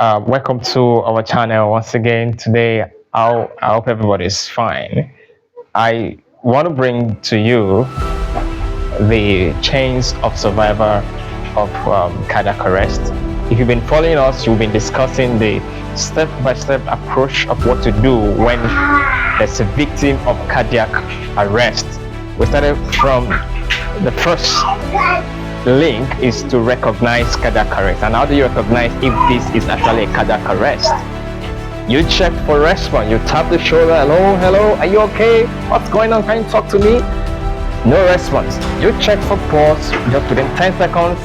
Welcome to our channel once again. Today, I hope everybody's fine. I want to bring to you the chains of survivor of cardiac arrest. If you've been following us, you've been discussing the step-by-step approach of what to do when there's a victim of cardiac arrest. We started from the first link is to recognize cardiac arrest. And how do you recognize if this is actually a cardiac arrest? You check for response. You tap the shoulder. Hello, are you okay? What's going on? Can you talk to me? No response. You check for pulse just within 10 seconds.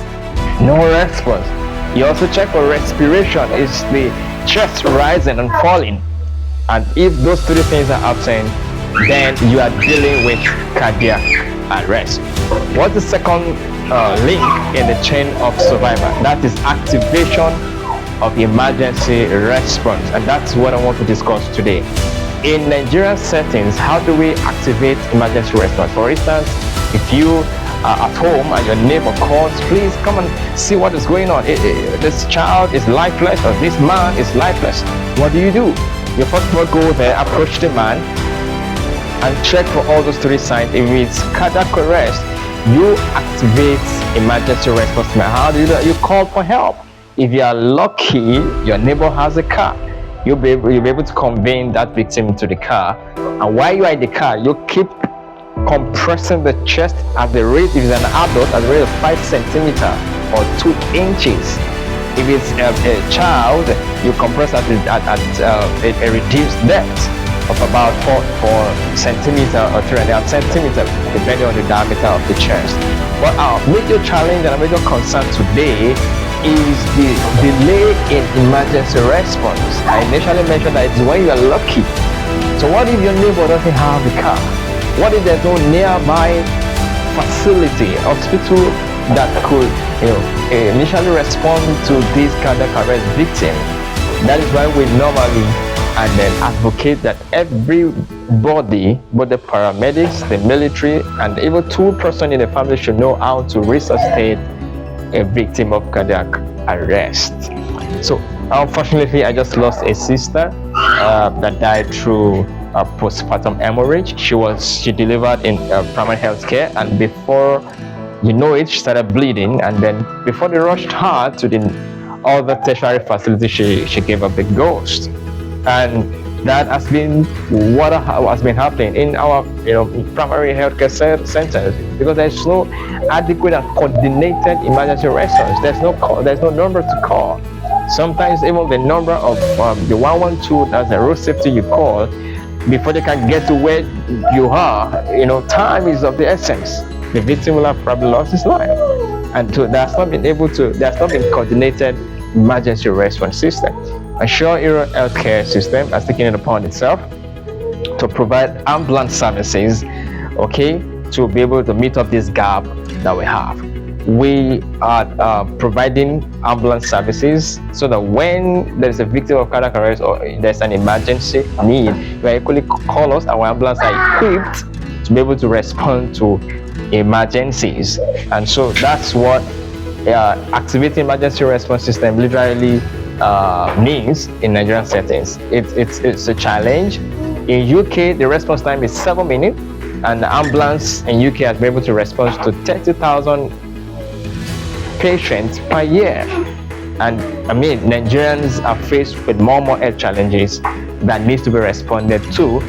No response. You also check for respiration. Is the chest rising and falling? And if those three things are absent, then you are dealing with cardiac arrest. What's the second link in the chain of survivor? That is activation of emergency response, and that's what I want to discuss today. In Nigerian settings, how do we activate emergency response? For instance, if you are at home and your neighbor calls, please come and see what is going on. This child is lifeless, or this man is lifeless. What do? You first of all go there, approach the man, and check for all those three signs. If it's cardiac arrest, you activate emergency response. How do you do that? You call for help. If you are lucky, your neighbor has a car. You'll be able to convey that victim to the car. And while you are in the car, you keep compressing the chest at the rate, if it's an adult, at the rate of 5 centimeters or 2 inches. If it's a child, you compress at a reduced depth of about 4 centimeters or 3.5 centimeters, depending on the diameter of the chest. But our major challenge and our major concern today is the delay in emergency response. I initially mentioned that it's when you are lucky. So what if your neighbor doesn't have a car? What if there's no nearby facility, hospital that could initially respond to this cardiac arrest victim? That is why we normally and then advocate that everybody, both the paramedics, the military, and even 2 persons in the family should know how to resuscitate a victim of cardiac arrest. So unfortunately, I just lost a sister that died through postpartum hemorrhage. She delivered in primary health care, and before you know it, she started bleeding, and then before they rushed her to the other tertiary facility, she gave up the ghost. And that has been what has been happening in our primary healthcare centers, because there's no adequate and coordinated emergency response. There's no number to call. Sometimes even the number of the 112, that's the road safety you call, before they can get to where you are, time is of the essence. The victim will have probably lost his life, and there's not been coordinated emergency response system. Surehero healthcare system has taken it upon itself to provide ambulance services, to be able to meet up this gap that we have. We are providing ambulance services so that when there is a victim of cardiac arrest or there's an emergency need, you equally call us. Our ambulance are equipped to be able to respond to emergencies, and so that's what activating emergency response system literally means in Nigerian settings. It's a challenge. In UK, the response time is 7 minutes, and the ambulance in UK has been able to respond to 30,000 patients per year. And Nigerians are faced with more and more health challenges that needs to be responded to